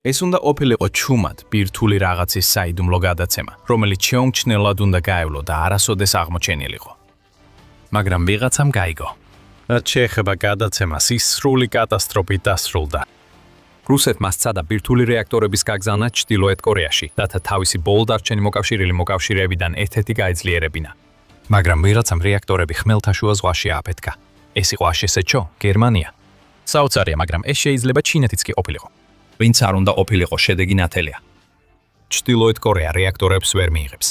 ეს უნდა ყოფილიყო ჩუმად ბირთვული რაღაცის საიდუმლო გადაცემა, რომელიც შეუმჩნევლად უნდა გაევლო და არასოდეს აღმოჩენილიყო. მაგრამ ვიღაცამ გაიგო. რაც შეეხება გადაცემას, ის სრული კატასტროფით დასრულდა. რუსეთმა სცადა ბირთვული რეაქტორების გაგზავნა ჩრდილოეთ კორეაში, რათა თავისი ბოლო დარჩენი მოკავშირეები მოკავშირეებიდან ერთ-ერთი გაეძლიერებინა. მაგრამ ვიღაცამ რეაქტორები ხმელთაშუა ზღვაში ააფეთქა. ეს იყო აშშ-ო, გერმანია. საოცარია, მაგრამ ეს შეიძლება ჩინეთიც კი ყოფილიყო. ვინც არ უნდა ყოფილიყო, შედეგი ნათელია. ჩრდილოეთ კორეა რეაქტორებს ვერ მიიღებს.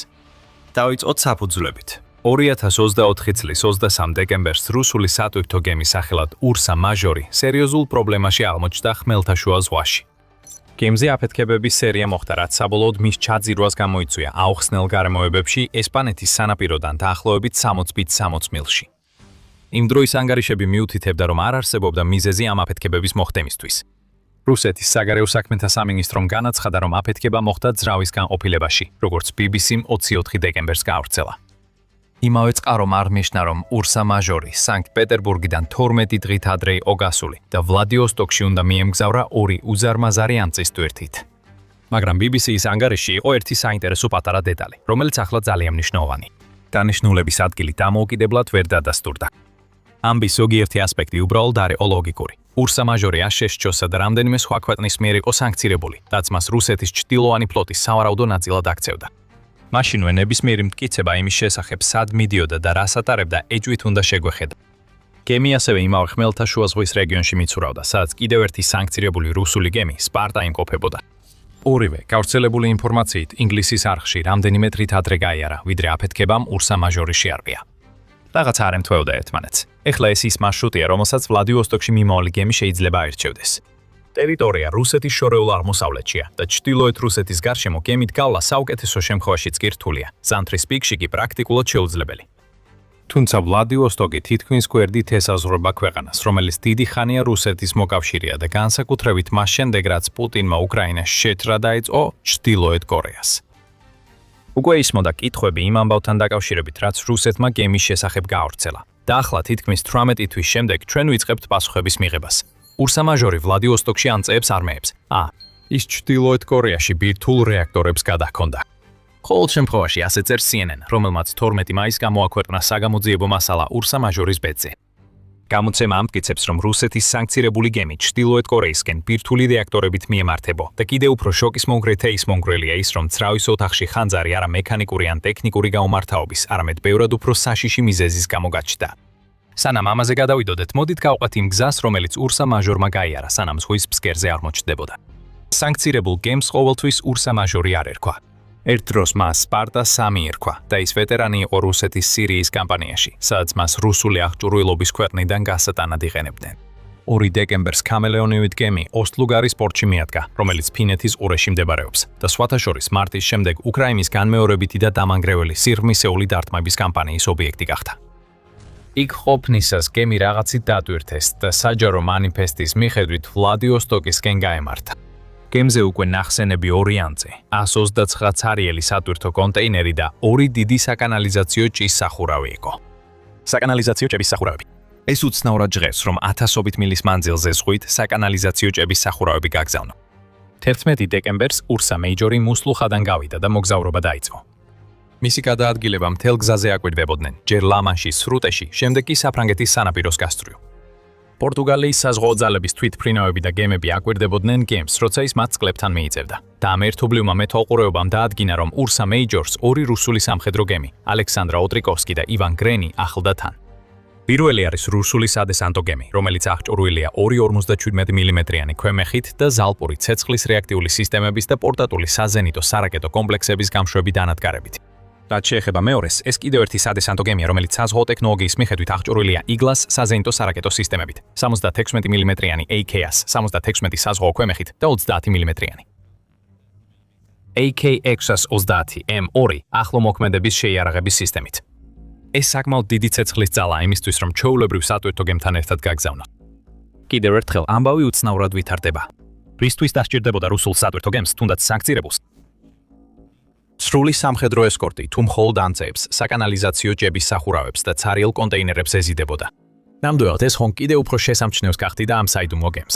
დავიწყოთ საფუძვლებით. 2024 წლის 23 დეკემბერს რუსული სატვირთო გემი სახელად ურსა მაჟორი სერიოზულ პრობლემაში აღმოჩნდა ხმელთაშუა ზღვაში. გემზე აფეთქებების სერია მოხდა, რაც საბოლოოდ მის ჩაძირვას გამოიწვია აუხსნელ გარემოებებში ესპანეთის სანაპიროდან დაახლოებით 60 მილში. იმ დროის ანგარიშები მიუთითებდა, რომ არ არსებობდა მიზეზი ამ აფეთქებების მოხდენისთვის. რუსეთის საგარეო საქმეთა სამინისტრომ განაცხადა, რომ აფეთქება მოხდა ძრავის განყოფილებაში, როგორც BBC-მ 24 დეკემბერს გაავრცელა. იმავე წყარომ არ მიშნა, რომ ურსა მაჟორი სანქტ-პეტერბურგიდან 12 დღით ადრე იყო გასული და ვლადივოსტოკში უნდა მიემგზავრა 2 უზარმაზარი ამწის ტვირთით. მაგრამ BBC-ის ანგარიში იყო ერთი საინტერესო პატარა დეტალი, რომელიც ახლა ძალიან მნიშვნელოვანი. დანიშნულების ადგილი დამოუკიდებლად ვერ დადასტურდა. ამბის ზოგიერთი ასპექტი უბრალოდ არ იყო ლოგიკური. ურსა მაჟორი აშშ-ს და რამდენიმე სხვა ქვეყნის მიერ იყო სანქცირებული, რაც მას რუსეთის ჩრდილოვანი ფლოტის სავარაუდო ნაწილად აქცევდა. მაშინვე ნებისმიერი მტკიცება იმის შესახებ, სად მიდიოდა და რას ატარებდა, ეჭვით უნდა შეგვეხედა. გემი ასევე იმავე ხმელთაშუა ზღვის რეგიონში მიცურავდა, სადაც კიდევ ერთი სანქცირებული რუსული გემი სპარტა იმყოფებოდა. ორივე გავრცელებული ინფორმაციით ინგლისის არხში რამდენიმე დღით ადრე გაიარა, ვიდრე აფეთქებამ ურსა მაჟორი შეარყია. რაღაც არ ემთხვეოდა ერთმანეთს. ეხლა ეს ის მარშრუტია, რომელსაც ვლადივოსტოკში მიმავალი გემი შეიძლება აირჩევდეს. ტერიტორია რუსეთის შორეულ აღმოსავლეთშია და ჩრდილოეთ რუსეთის გარშემო გემით გავლა საუკეთესო შემთხვევაშიც კი რთულია, ზამთრის პიკში კი პრაქტიკულად შეუძლებელი. თუმცა ვლადივოსტოკი თითქმის გვერდით ესაზღვრება ქვეყანას, რომელიც დიდი ხანია რუსეთის მოკავშირეა და განსაკუთრებით მას შემდეგ, რაც პუტინმა უკრაინას შეჭრა დაიწყო ჩრდილოეთ კორეას. უკვე ისმოდა კითხვები იმ ამბავთან დაკავშირებით, რაც რუსეთმა გემის შესახებ გაავრცელა. და ახლა თითქმის 18 თვის შემდეგ ჩვენ ვიწყებთ პასუხების მიღებას. ურსა მაჟორი ვლადივოსტოკში ანწეებს არმეებს. ის ჩრდილოეთ კორეაში ბირთვულ რეაქტორებს გადაჰქონდა. ყოველ შემთხვევაში ასე წერს CNN, რომელმაც 12 მაისს გამოაქვეყნა საგამოძიებო მასალა ურსა მაჟორის ბედზე. გამოცემა ამტკიცებს, რომ რუსეთის სანქცირებული გემი ჩრდილოეთ კორეისკენ ბირთვული რეაქტორებით მიემართებო და კიდევ უფრო შოკის მომგვრეთე ის მომგვრელია ის, რომ ძრავის ოთახში ხანძარი არა მექანიკური ან ტექნიკური გაუმართავობის, არამედ ბევრად უფრო საშიში მიზეზის გამო გაჩნდა. სანამ ამაზე გადავიდოდეთ, მოდით გავყვეთ იმ გზას, რომელიც ურსა მაჟორმა გაიარა, სანამ ზღვის ფსკერზე არ მოჩნდებოდა. სანქცირებულ გემს ყოველთვის ურსა მაჟორი არ ერქვა. ერთ დროს მას სპარტა 3 ერქვა და ის ვეტერანი იყო რუსეთის სირიის კამპანიაში, სადაც მას რუსული აღჭურვილობის ქვეყნიდან გასატანად იყენებდნენ. 2 დეკემბერს ქამელეონივით გემი ოსტლუგარის პორტში მიადგა, რომელიც ფინეთის ყურეში მდებარეობს და სხვათა შორის მარტის შემდეგ უკრაინის განმეორებითი და დამანგრეველი სიღრმისეული დარტყმების კამპანიის ობიექტი გახდა. იქ ყოფნისას გემი რაღაცით დატვირთეს და საჯარო მანიფესტის მიხედვით ვლადივოსტოკისკენ გაემართა. გემზე უკვე ნახსენები 2 ანწე, 129 ცარიელი სატვირთო კონტეინერი და 2 დიდი საკანალიზაციო ჭის სახურავი იყო. საკანალიზაციო ჭების სახურავები. ეს უცნაურად ჟღერს, რომ 1000 მილის მანძილზე ზღვით საკანალიზაციო ჭების სახურავები გაგზავნო. 11 დეკემბერს ურსა მეიჯორი მუსლუხადან გავიდა და მოგზაურობა დაიწყო. მისი გადაადგილება მთელ გზაზე აკვირდებოდნენ, ჯერ ლა-მანშის სრუტეში, შემდეგ კი საფრანგეთის სანაპიროს გასწვრივ. პორტუგალიის საზღვაო ძალების თვითმფრინავები და გემები აკვირდებოდნენ გემს, როცა ის მათ წყლებთან მიიწევდა. და ამ ერთობლივმა მეთვალყურეობამ დაადგინა, რომ ურსა მეიჯორს 2 რუსული სამხედრო გემი, ალექსანდრა ოტრიკოვსკი და ივან გრენი ახლდა თან. პირველი არის რუსული სადესანტო გემი, რომელიც აღჭურვილია 2.57 მმ-იანი ქვემეხით და ზალპური ცეცხლის რეაქტიული სისტემების და პორტატული საზენიტო სარაკეტო კომპლექსების გამშვები დანადგარებით. რაც შეეხება მეორეს, ეს კიდევ ერთი სადესანტო გემია, რომელიც საზღვაო ტექნოლოგიის მიხედვით აღჭურვილია იგლას საზენიტო სარაკეტო სისტემებით, 76 მმ-იანი AK-ას, 76 საზღვაო ქვემეხით და 30 მმ-იანი. AK-630 M2 ახლომოქმედების შეიარაღების სისტემით. ეს საკმაოდ დიდი ცეცხლის ძალაა იმისთვის, რომ ჩვეულებრივ სატვირთო გემთან ერთად გაგზავნოთ. კიდევ ერთხელ ამბავი უცნაურად ვითარდება. რისთვის დასჭირდებოდა რუსულ სატვირთო გემს, თუნდაც სანქცირებულს? სრული სამხედრო ესკორტი თუ მხოლოდ ანწეებს, საკანალიზაციო ჭების სახურავებს და ცარიელ კონტეინერებს ეზიდებოდა. ნამდვილად ეს ხომ კიდევ უფრო შესამჩნევს გახდიდა ამ საიდუმლო გემს.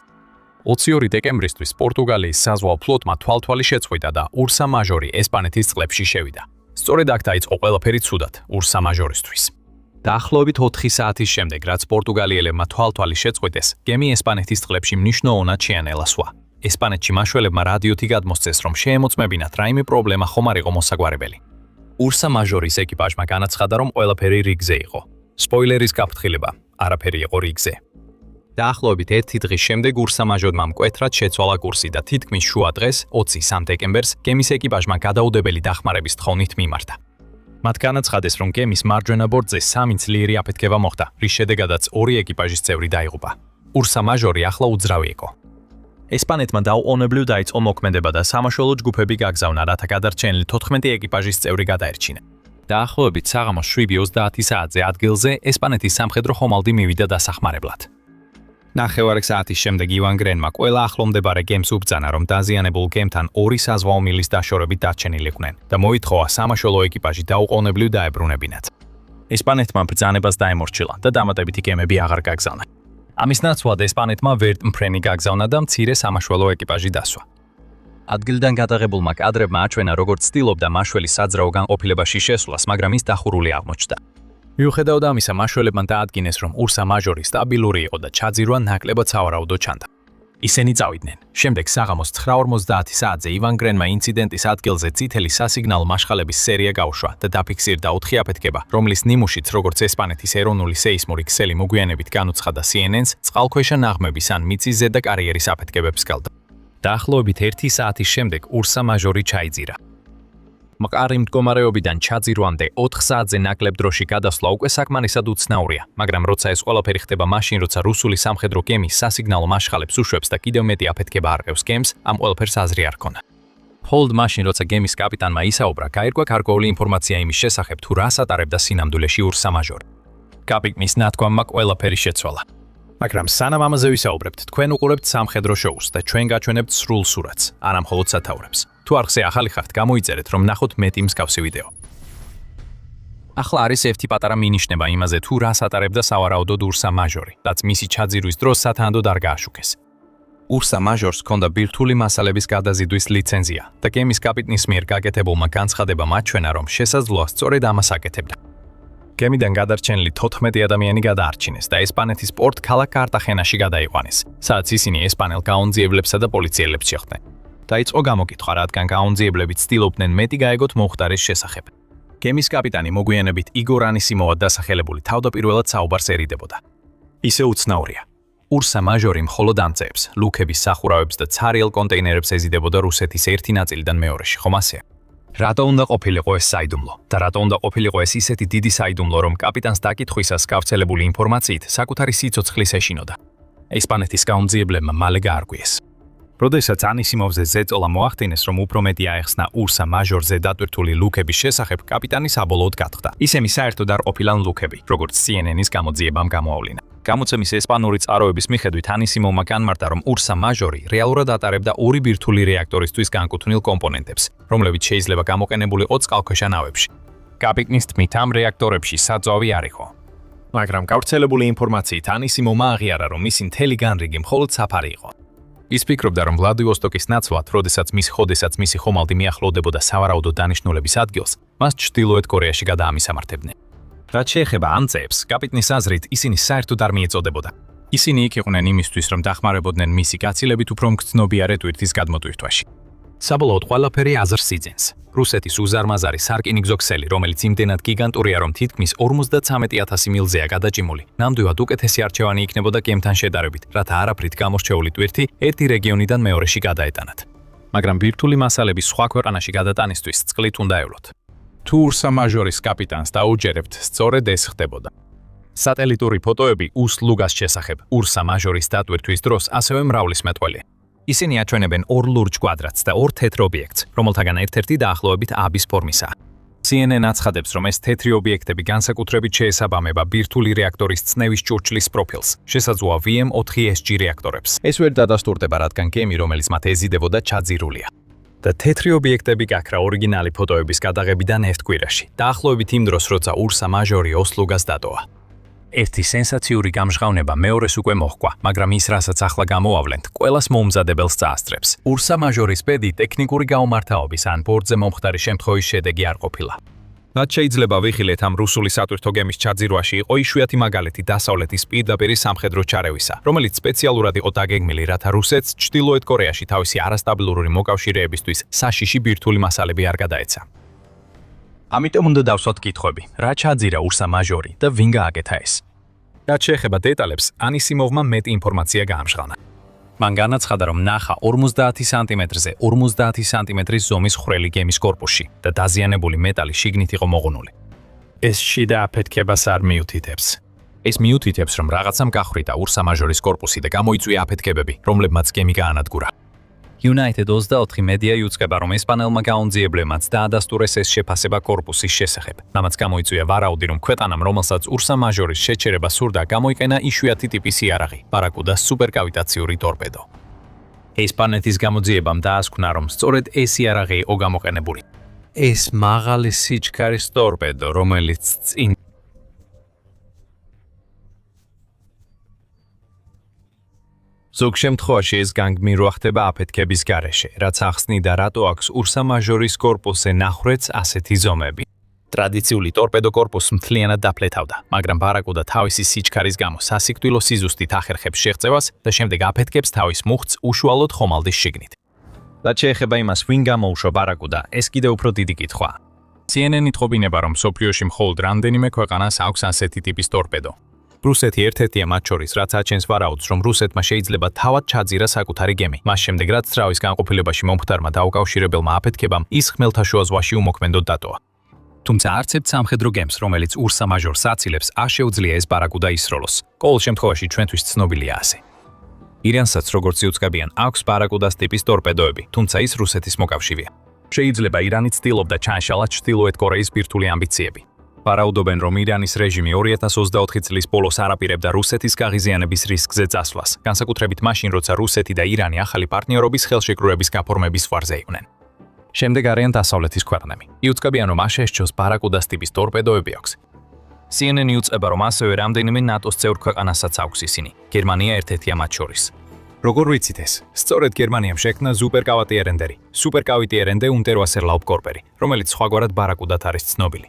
22 დეკემბრისთვის პორტუგალიის საზღვაო ფლოტმა თვალთვალი შეწყვიტა და ურსა მაჟორი ესპანეთის წყლებში შევიდა. სწორედ აქ დაიწყო ყველაფერი ცუდად ურსა მაჟორისთვის. დაახლოებით 4 საათის შემდეგ, რაც პორტუგალიელებმა თვალთვალი შეწყვიტეს, გემი ესპანეთის წყლებში მნიშვნელოვნად შეანელასვა. ესპანეთში მაშველებმა რადიოთი გადმოსცეს, რომ შეემოწმებინათ რაიმე პრობლემა ხომ არ იყო მოსაგვარებელი. ურსა მაჟორის ეკიპაჟმა განაცხადა, რომ ყველაფერი რიგზე იყო. სპოილერის გაფრთხილება, არაფერი იყო რიგზე. დაახლოებით 1 დღის შემდეგ ურსა მაჟორმა მკვეთრად შეცვალა კურსი და თითქმის შუა დღეს, 23 დეკემბერს, გემის ეკიპაჟმა გადაუდებელი დახმარების თხოვნით მიმართა. მათ განაცხადეს, რომ გემის მარჯვენა ბორტზე 3 ძლიერი აფეთქება მოხდა, რის შედეგადაც 2 ეკიპაჟის წევრი დაიღუპა. ურსა მაჟორი ახლა უძრავი იყო. ესპანეთმა დაუყოვნებლივ დაიწყო მოქმედება და სამაშველო ჯგუფები გაგზავნა, რათა გადარჩენილი 14 ეკიპაჟის წევრი გადაერჩინა. დაახლოებით საღამოს 7:30 საათზე ადგილზე ესპანეთის სამხედრო ხომალდი მივიდა დასახმარებლად. ნახევარი საათის შემდეგ ივან გრენმა ყველა ახლომდებარე გემს უბრძანა, რომ დაზიანებულ გემთან 2 საზღვაო მილის დაშორებით დარჩენილიყვნენ და მოითხოვა სამაშველო ეკიპაჟი დაუყოვნებლივ დაებრუნებინათ. ესპანეთმა ბრძანებას დაემორჩილა და დამატებითი გემები აღარ გაგზავნა. ამის ნაცვლად ესპანეთმა ვერტმფრენი გაგზავნა და მცირე სამაშველო ეკიპაჟი დასვა. ადგილიდან გადაღებულმა კადრებმა აჩვენა, როგორც ცდილობდა მაშველის საძრაო განყოფილებაში შესვლას, მაგრამ ის დახურული აღმოჩნდა. მიუხედავად ამისა, მაშველებმა დაადგინეს, რომ ურსა მაჟორი სტაბილური იყო და ჩაძირვა ნაკლებად სავარაუდო ჩანდა. ისინი წავიდნენ. შემდეგ საღამოს 9:50 საათზე ივან გრენმა ინციდენტის ადგილზე წითელი სასიგნალო მაშხალების სერია გაუშვა და დაფიქსირდა 4 აფეთქება, რომლის ნიმუშიც, როგორც ესპანეთის ეროვნული სეისმური ქსელი მოგვიანებით განუცხადა CNN-ს, წყალქვეშა ნაღმების ან მიწის ზედა კარიერის აფეთქებებს გალდა. დაახლოებით 1 საათის შემდეგ ურსა მაჟორი ჩაიძირა. მყარი მდგომარეობიდან ჩაძირვამდე 4 საათზე ნაკლებ დროში გადასვლა უკვე საკმარისად უცნაურია, მაგრამ როცა ეს ყველაფერი ხდება მაშინ, როცა რუსული სამხედრო გემი სასიგნალო მაშხალებს უშვებს და კიდევ მეტი აფეთქება არყევს გემს, ამ ყველაფერს აზრი არ ჰქონა. მხოლოდ მაშინ, როცა გემის კაპიტანმა ისაუბრა, გაირკვა გარკვეული ინფორმაცია იმის შესახებ, თუ რას ატარებდა სინამდვილეში ურსა მაჟორი. კაპიტნის ნათქვამმა ყველაფერი შეცვალა. მაგრამ სანამ ამაზე ვისაუბრებთ, თქვენ უყურებთ სამხედრო შოუს და ჩვენ გაჩვენებთ სრულ სურათს, არა მხოლოდ სათაურებს. თუ არხზე ახალი ხართ, გამოიწერეთ, რომ ნახოთ მეტი მსგავსი ვიდეო. ახლა არის ერთი პატარა მინიშნება იმაზე, თუ რას ატარებდა სავარაუდოდ ურსა მაჟორი, რაც მისი ჩაძირვის დროს სათანადოდ არ გააშუქეს. ურსა მაჟორს ჰქონდა ბირთვული მასალების გადაზიდვის ლიცენზია და გემის კაპიტნის მიერ გაკეთებულმა განცხადებამ აჩვენა, რომ შესაძლოა სწორედ ამას აკეთებდა. გემიდან გადარჩენილი 14 ადამიანი გადაარჩინეს და ესპანეთის პორტ ქალაქ კარტახენაში გადაიყვანეს, სადაც ისინი ესპანელ გაონძიებლებსა და პოლიციელებს შეხვდნენ. დაიწყო გამოკითხვა, რადგან გაონძიებლები ცდილობდნენ მეტი გაეგოთ მომხდარის შესახებ. გემის კაპიტანი მოგვიანებით იგორ ანისიმოვად დასახელებული თავდაპირველად საუბარს ერიდებოდა. ისე უცნაურია. ურსა მაჟორი მხოლოდ ამწეებს, ლუქების სახურავებს და ცარიელ კონტეინერებს ეზიდებოდა რუსეთის ერთი ნაწილიდან მეორეში, ხომ ასეა? რატო უნდა ყოფილიყო ეს საიდუმლო? და რატო უნდა ყოფილიყო ეს ისეთი დიდი საიდუმლო, რომ კაპიტანს დაკითხვისას გავრცელებული ინფორმაციით საკუთარი სიცოცხლის ეშინოდა? ესპანეთის გაონძიებლებმა მალე გაარკვიეს. როდესაც ანისიმოვზე ზეწოლა მოახდინეს, რომ უფრო მეტი აეხსნა ურსა მაჟორზე დატვირთული ლუქების შესახებ, კაპიტანი საბოლოოდ გათხოვდა. ისინი საერთოდ არ ყოფილან ლუქები, როგორც CNN-ის გამოძიებამ გამოავლინა. გამოცემის ესპანური წყაროების მიხედვით ანისიმოვმა განმარტა, რომ ურსა მაჟორი რეალურად ატარებდა 2 ბირთვული რეაქტორისთვის განკუთვნილ კომპონენტებს, რომლებიც შეიძლება გამოყენებულიყო წყალქვეშა ნავებში. კაპიტნის თქმით, ამ რეაქტორებში საძოვი არ იყო. მაგრამ გავრცელებული ინფორმაციით ანისიმოვმა აღიარა, რომ მისი მთელი განრიგი მხოლოდ საფარი იყო. ის ფიქრობდა, რომ ვლადივოსტოკის ნაცვლად, როდესაც მისი ხომალდი მიახლოვდებოდა სავარაუდო დანიშნულების ადგილს, მას ჩრდილოეთ კორეაში გადაამისამართებდნენ. რაც შეეხება ამწეებს, კაპიტნის აზრით, ისინი საერთოდ არ მიეწოდებოდა. ისინი იქ იყვნენ იმისთვის, რომ დახმარებოდნენ მისი გაცილებით უფრო მგრძნობიარე ტვირთის გადმოტვირთვაში. საბოლოოდ ყველაფერი აზრს იძენს. რუსეთის უზარმაზარი სარკინიგზო ქსელი, რომელიც იმდენად გიგანტურია, რომ თითქმის 53,000 მილზეა გადაჭიმული, ნამდვილად უკეთესი არჩევანი იქნებოდა გემთან შედარებით, რათა არაფრით გამორჩეული ტვირთი ერთი რეგიონიდან მეორეში გადაეტანათ. მაგრამ ბირთვული მასალების სხვა ქვეყანაში გადატანისთვის წყლით უნდა ევლოთ. თუ ურსა მაჟორის კაპიტანს დაუჯერებთ, სწორედ ეს ხდებოდა. სატელიტური ფოტოები უსლუგას შესახებ ურსა მაჟორის დატვირთვის დროს ასევე მრავლის მეტყველი. ისინი აჩვენებენ 2 ლურჯ კვადრატს და 2 თეთრ ობიექტს, რომელთაგან ერთ-ერთი დაახლოებით აბის ფორმისაა. CNN აცხადებს, რომ ეს თეთრი ობიექტები განსაკუთრებით შეესაბამება ბირთვული რეაქტორის წნევის ჭურჭლის პროფილს, შესაძლოა VM4SG რეაქტორებს. ეს ვერ დადასტურდება, რადგან გემი, რომელიც მათ ეზიდებოდა, ჩაძირულია. და თეთრი ობიექტები გაქრა ორიგინალი ფოტოების გადაღებიდან ერთ კვირაში, დაახლოებით იმ დროს, როცა ურსა მაჟორი ოსლუგას დატოვა. ერთი სენსაციური გამჟღავნება მეორეს უკვე მოჰყვა, მაგრამ ის რასაც ახლა გამოავლენთ, ყველას მოუმზადებელს წაასწრებს. ურსა მაჟორის ბედი ტექნიკური გაუმართავობის ან ბორდზე მომხდარი შემთხვევის შედეგი არ ყოფილა. რაც შეიძლება ვიხილეთ ამ რუსული სატვირთო გემის ჩაძირვაში იყო იშვიათი მაგალითი დასავლეთის პირდაპირი სამხედრო ჩარევისა, რომელიც სპეციალურად იყო დაგეგმილი, რათა რუსეთს ჩრდილოეთ კორეაში თავისი არასტაბილური მოკავშირეებისთვის საშიში ბირთვული მასალები არ გადაეცა. ამიტომ უნდა დავსვათ კითხვები, რა ჩაძირა ურსა მაჟორი და ვინ გააკეთა ეს? რაც შეეხება დეტალებს, ანისიმოვმა მეტი ინფორმაცია გაამჟღავნა. მან განაცხადა, რომ ნახა 50 სანტიმეტრზე 50 სანტიმეტრის ზომის ხვრელი გემის კორპუსში და დაზიანებული მეტალი შიგნით იყო მოღუნული. ეს შიდა აფეთქებას არ მიუთითებს. ეს მიუთითებს, რომ რაღაცამ გახვრიტა ურსა მაჟორის კორპუსი და გამოიწვია აფეთქებები, რომლებმაც გემი გაანადგურა. United 24 მედია იუწყება, რომ ესპანელმა გაუნძიებლებმაც დაადასტურეს ეს შეფასება კორპუსის შესახებ. რამაც გამოიწვია ვარაუდი, რომ ქვეყანამ, რომელსაც ურსა მაჟორის შეჩერება სურდა, გამოიყენა იშვიათი ტიპის იარაღი, ბარაკუდას სუპერკავიტაციური ტორპედო. ესპანეთის გამოძიებამ დაასკვნა, რომ სწორედ ეს იარაღი იყო გამოყენებული. ეს მაღალი სიჩქარის ტორპედო, რომელიც წინ ზოგ შემთხვევაში ეს განგმირო ხდება აფეთქების გარეშე, რაც ახსნიდა, რატო აქვს ურსა მაჟორის კორპუსზე ნახრეთს ასეთი ზომები. ტრადიციული ტორპედო კორპუსს მთლიანად დაფლეთავდა, მაგრამ ბარაკუდა თავისი სიჩქარის გამო სასიკვდილო სიზუსტით ახერხებს შეღწევას და შემდეგ აფეთქებს თავის მუხტს უშუალოდ ხომალდის შიგნით. რაც შეეხება იმას, ვინ გამოუშვა ბარაკუდა, ეს კიდევ უფრო დიდი კითხვაა. CNN იტყობინება, რომ მსოფლიოში მხოლოდ რამდენიმე ქვეყანას აქვს ასეთი ტიპის ტორპედო. რუსეთი ერთ-ერთია მათ შორის, რაც აჩენს ვარაუდს, რომ რუსეთმა შეიძლება თავად ჩაძირა საკუთარი გემი. მას შემდეგ, რაც ძრავის განყოფილებაში მომხდარმა დაუკავშირებელმა აფეთქებამ ის ხმელთაშუა ზღვაში უმოქმედოდ დატოვა. თუმცა არც ერთ სამხედრო გემს, რომელიც ურსა მაჟორს აცილებს, არ შეუძლია ეს ბარაკუდა ისროლოს. ყოველ შემთხვევაში ჩვენთვის ცნობილია ასე. ირანსაც, როგორც იუწყებიან, აქვს ბარაკუდას ტიპის ტორპედოები, თუმცა ის რუსეთის მოკავშირეა. შეიძლება ირანი ცდილობდა ჩააშალა ჩრდილოეთ კორეის ბირთვული ამბიციები. ვარაუდობენ, რომ ირანის რეჟიმი 2024 წლის ბოლოს არ აპირებდა რუსეთის გაღიზიანების რისკზე წასვლას, განსაკუთრებით მაშინ, როცა რუსეთი და ირანი ახალი პარტნიორობის ხელშეკრულების გაფორმების ზღვარზე იყვნენ. შემდეგ არიან დასავლეთის ქვეყნები. იუწყებიან, რომ აშშ-ს ბარაკუდას ტიპის ტორპედოები აქვს. CNN იუწყება, რომ ასევე რამდენიმე ნატოს წევრ ქვეყანასაც აქვს ისინი. გერმანია ერთ-ერთია მათ შორის. როგორ ვიცით ეს? სწორედ გერმანიამ შექმნა სუპერკავიტიერენდერი, სუპერკავიტიერენდე უნტერვასერლაუფკორპერი, რომელიც სხვაგვარად ბარაკუდათ არის ცნობილი.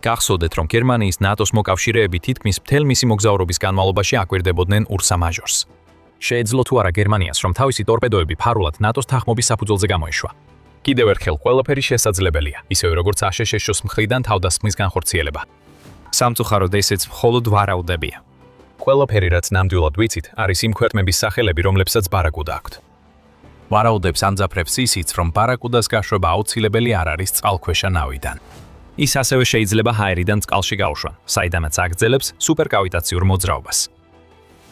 გახსოვდეთ, რომ გერმანიის ნატოს მოკავშირეები თითქმის მთელ მისი მოგზაურობის განმავლობაში აკვირდებოდნენ ურსა მაჟორს. შეეძლო თუ არა გერმანიას, რომ თავისი ტორპედოები ფარულად ნატოს თანხმობის საფუძველზე გამოეშვა. კიდევ ერთხელ ყველაფერი შესაძლებელია, ისევე როგორც აშშ-ს მხრიდან თავდასხმის განხორციელება. სამწუხაროდ ესეც მხოლოდ ვარაუდებია. ყველაფერი, რაც ნამდვილად ვიცით, არის იმ ქვეყნების სახელები, რომლებსაც ბარაკუდა აქვთ. ვარაუდებს ამძაფრებს ისიც, რომ ბარაკუდას გაშვება აუცილებელი არ არის წყალქვეშა ნავიდან. ის ასევე შეიძლება ჰაერიდან წყალში გაუშვან, საიდანაც აგრძელებს სუპერკავიტაციურ მოძრაობას.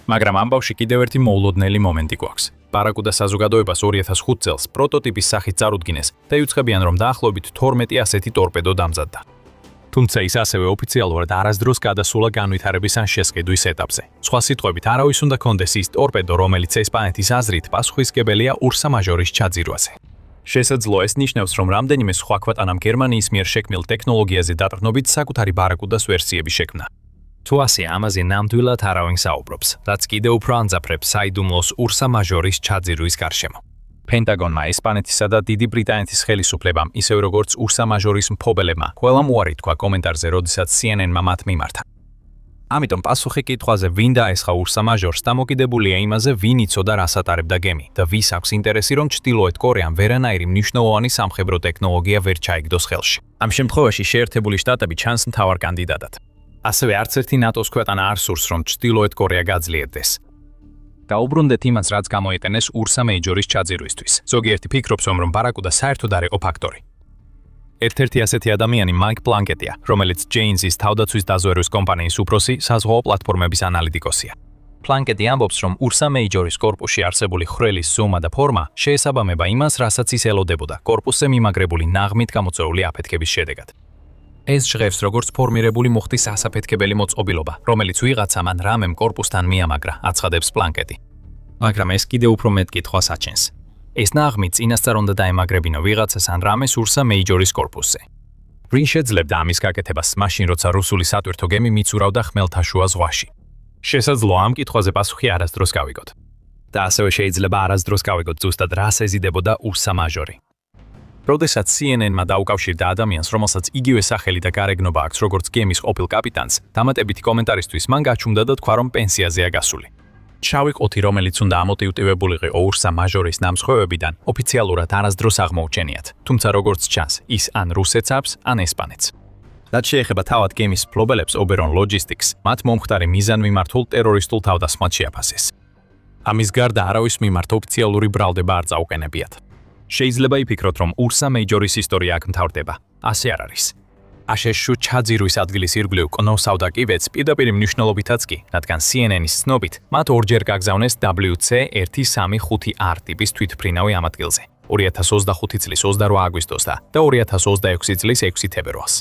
მაგრამ ამბავში კიდევ ერთი მოულოდნელი მომენტი გვაქვს. ბარაკუდა საზოგადოებას 2005 წელს პროტოტიპის სახით წარუდგინეს და იუწყებიან, რომ დაახლოებით 12 ასეთი ტორპედო დამზადდა. თუმცა ის ასევე ოფიციალურად არასდროს გადასულა განვითარების ან შესყიდვის ეტაპზე. სხვა სიტყვებით, არავის უნდა კონდეს ის ტორპედო, რომელიც ესპანეთის აზრით პასუხისმგებელია ურსა მაჟორის ჩაძირვაზე. შესაძლოა ეს ნიშნავს, რომ რამდენიმე სხვა ქვეყანამ გერმანიის მიერ შექმნილ ტექნოლოგიაზე დაყრდნობით საკუთარი ბარაკუდას ვერსიები შექმნა. თუ ასე, ამაზე ნამდვილად არავინ საუბრობს, რაც კიდევ უფრო ანძაფრებს საიდუმლოს ურსა მაჟორის ჩაძირვის გარშემო. პენტაგონმა, ესპანეთისა და დიდი ბრიტანეთის ხელისუფლებამ, ისევე როგორც ურსა მაჟორის მფლობელებმა, ყველამ უარი თქვა კომენტარზე, როდესაც CNN-მა მათ მიმართა. ამიტომ პასუხი კითხვაზე, ვინ დაესხა ურსა მაჟორს, დამოკიდებულია იმაზე, ვინ იცოდა რას ატარებდა გემი და ვის აქვს ინტერესი, რომ ჩრდილოეთ კორეამ ვერანაირი მნიშვნელოვანი სამხედრო ტექნოლოგია ვერ ჩაიგდოს ხელში. ამ შემთხვევაში შეერთებული შტატები ჩანს მთავარ კანდიდატად. ასევე არც ერთი ნატოს ქვეყანა არ სურს, რომ ჩრდილოეთ კორეა გაძლიერდეს. დაუბრუნდეთ იმას, რაც გამოიყენეს ურსა მეიჯორის ჩაძირვისთვის. ზოგიერთი ფიქრობს, რომ ბარაკუდა საერთოდ არ იყო ფაქტორი. ერთ-ერთი ასეთი ადამიანი მაიკ პლანკეტია, რომელიც ჯეინზის თავდაცვის დაზვერვის კომპანიის უფროსი საზღვაო პლატფორმების ანალიტიკოსია. პლანკეტი ამბობს, რომ ურსა მეიჯორის კორპუსში არსებული ხვრელის ზომა და ფორმა შეესაბამება იმას, რასაც ის ელოდებოდა კორპუსზე მიმაგრებული ნაღმით გამოწვეული აფეთქების შედეგად. ეს ჟღევს როგორც ფორმირებული მუხტის ასაფეთქებელი მოწყობილობა, რომელიც ვიღაცამ ან რამემ კორპუსთან მიამაგრა, აცხადებს პლანკეტი. მაგრამ ეს კიდევ უფრო მეტ კითხვას აჩენს. ეს ნაღმი წინასწარ უნდა დაემაგრებინო ვიღაცას ან რამეს ურსა მეიჯორის კორპუსზე. რინ შეძლებდა ამის გაკეთებას, მაშინ როცა რუსული სატვირთო გემი მიცურავდა ხმელთაშუა ზღვაში? შესაძლოა ამ კითხვაზე პასუხი არასდროს გავიგოთ. და ასევე შეიძლება არასდროს გავიგოთ ზუსტად რას ეზიდებოდა ურსა მაჟორი. როდესაც CNN-მა დაუკავშირდა ადამიანს, რომელსაც იგივე სახელი და გარეგნობა აქვს, როგორც გემის ყოფილ კაპიტანს, დამატებითი კომენტარისთვის მან გაჩუმდა და თქვა, რომ პენსიაზეა გასული. შავი ყუთი, რომელიც უნდა ამოტივტივებულიყო ურსა მაჟორის ნამსხევებიდან, ოფიციალურად არასდროს აღმოუჩენიათ, თუმცა როგორც ჩანს, ის ან რუსეთს აქვს, ან ესპანეთს. რაც შეეხება თავად გემის მფლობელებს Oberon Logistics, მათ მომხდარი მიზანმიმართულ ტერორისტულ თავდასხმად შეაფასეს. ამის გარდა არავის მიმართ ოფიციალური ბრალდება არ წაუყენებიათ. შეიძლება იფიქროთ, რომ ურსა მეიჯორის ისტორია აქ მთავრდება. ასე არ არის. აშშ-ში ჩაძირვის ადგილის ირგვლივ კნოსავდა კიბეც პირდაპირ მნიშვნელობითაც კი, რადგან CNN-ის ცნობით, მათ ორჯერ გაგზავნეს WC-135R ტიპის თვითმფრინავი ამ ადგილზე. 2025 წლის 28 აგვისტოსა და 2026 წლის 6 თებერვალს.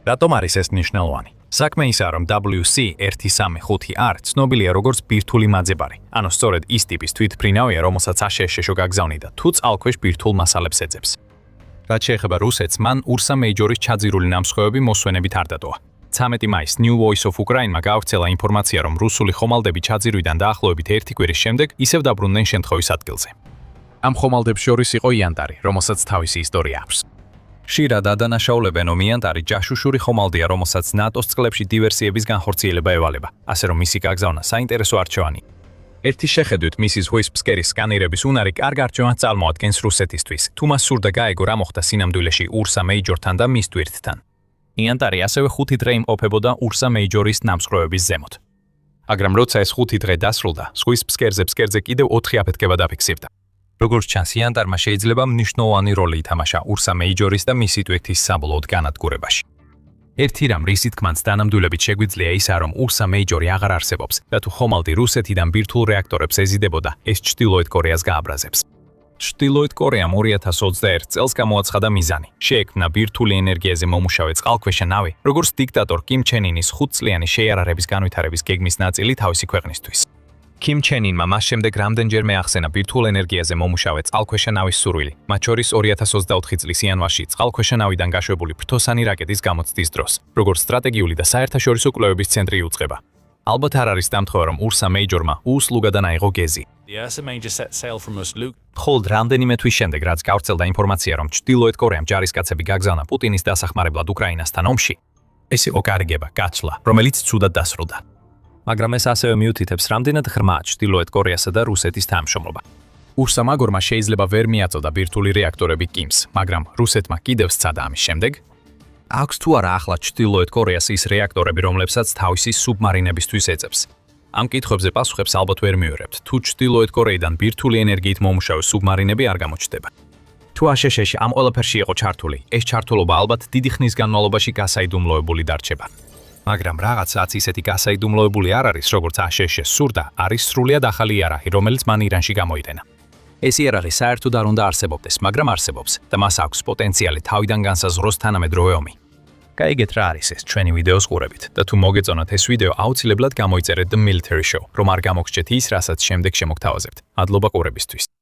რატომ არის ეს მნიშვნელოვანი? საქმე ისაა, რომ WC-135R ცნობილია როგორც ბირთვული მაძებარი, ანუ სწორედ ის ტიპის თვითმფრინავია, რომელსაც აშშ-ში გაგზავნიდა, თუ წყალქვეშ ბირთვულ მასალებს ეძებს. რაც შეეხება რუსეთს, მან ურსა მეიჯორის ჩაძირული ნამსხევები მოსვენებით არ დატოვა. 13 მაისს New Voice of Ukraine-მა გაავრცელა ინფორმაცია, რომ რუსული ხომალდები ჩაძირვიდან დაახლოებით 1 კვირის შემდეგ ისევ დაბრუნდნენ შემთხვევის ადგილზე. ამ ხომალდებს შორის იყო იანტარი, რომელსაც თავისი ისტორია აქვს. ხშირად ადანაშაულებენ, რომ იანტარი ჯაშუშური ხომალდია, რომელსაც ნატოს წყლებში დივერსიების განხორციელება ევალება, ასე რომ მისი გაგზავნა საინტერესო არჩევანია. ერთი შეხედვით მისის Whisperskeris სკანირების უნარი კარგ არჩევანს წარმოადგენს რუსეთისთვის, თუ მას სურდა გაეგო რა მოხდა სინამდვილეში ურსა მეიჯორთან და მის ტვირთთან. იანტარი ასევე 5 დღე იმყოფებოდა ურსა მეიჯორის ნამსხვრევების ზემოთ. მაგრამ როცა ეს 5 დღე დასრულდა, Whisperskeris ფსკერზე კიდევ 4 აფეთქება დაფიქსირდა. როგორც ჩანს, იანტარმა შეიძლება მნიშვნელოვანი როლი ითამაშა ურსა მეიჯორის და მისი ტვირთის საბოლოოდ განადგურებაში. ერთი რამ, რისი თქმაც დანამდვილებით შეგვიძლია ისაა, რომ ურსა მეიჯორი აღარ არსებობს და თუ ხომალდი რუსეთიდან ბირთვულ რეაქტორებს ეზიდებოდა, ეს ჩრდილოეთ კორეას გააბრაზებს. ჩრდილოეთ კორეამ 2021 წელს გამოაცხადა მიზანი, შეექმნა ბირთვული ენერგიაზე მომუშავე წყალქვეშა ნავი, როგორც დიქტატორ კიმ ჩენ ინის 5 წლიანი შეიარაღების განვითარების გეგმის ნაწილი თავისი ქვეყნისთვის. კიმ ჩენ ინმა მას შემდეგ რამდენჯერმე ახსენა ბირთვულ ენერგიაზე მომუშავე წყალქვეშა ნავის სურვილი, მათ შორის 2024 წლის იანვარში წყალქვეშა ნავიდან გაშვებული ფრთოსანი რაკეტის გამოცდის დროს, როგორც სტრატეგიული და საერთაშორისო კვლევების ცენტრი იუწყება. ალბათ არ არის დამთხოვა, რომ ურსა მეიჯორმა უსლუგადან აიღო გეზი. მხოლოდ რამდენიმე თვის შემდეგ, რაც გავრცელდა ინფორმაცია, რომ ჩრდილოეთ კორეამ ჯარისკაცები გაგზავნა პუტინის დასახმარებლად უკრაინასთან ომში, ეს იყო გარიგება, გაცვლა, რომელიც ცუდად დასრულდა. მაგრამ ეს ასევე მიუთითებს, რამდენად ღრმაა ჩრდილოეთ კორეასა და რუსეთის თანამშრომლობა. ურსა მაგორმა შეიძლება ვერ მიაწოდა ბირთვული რეაქტორები კიმს, მაგრამ რუსეთმა კიდევ სცადა ამის შემდეგ. აქვს თუ არა ახლა ჩრდილოეთ კორეას ის რეაქტორები, რომლებსაც თავისი სუბმარინებისთვის ეძებს? ამ კითხვებზე პასუხებს ალბათ ვერ მივიღებთ, თუ ჩრდილოეთ კორეიდან ბირთვული ენერგიით მომუშავე სუბმარინები არ გამოჩნდება. თუ აშშ-ში ამ ყველაფერში იყო ჩართული, ეს ჩართულობა ალბათ დიდი ხნის განმავლობაში გასაიდუმლოებული დარჩება. მაგრამ რაღაცაც ისეთი გასაიდუმლოებული არ არის, როგორც აშშ-ს სურდა, არის სრულიად ახალი იარაღი, რომელიც მან ირანში გამოიტანა. ეს იარაღი საერთოდ არ უნდა არსებობდეს, მაგრამ არსებობს და მას აქვს პოტენციალი თავიდან განსაზღვროს თანამედროვე ომი. გაიგეთ რა არის ეს ჩვენი ვიდეოს ყურებით და თუ მოგეწონათ ეს ვიდეო, აუცილებლად გამოიწერეთ The Military Show, რომ არ გამოგრჩეთ ის, რასაც შემდეგ შემოგთავაზებთ. მადლობა ყურებისთვის.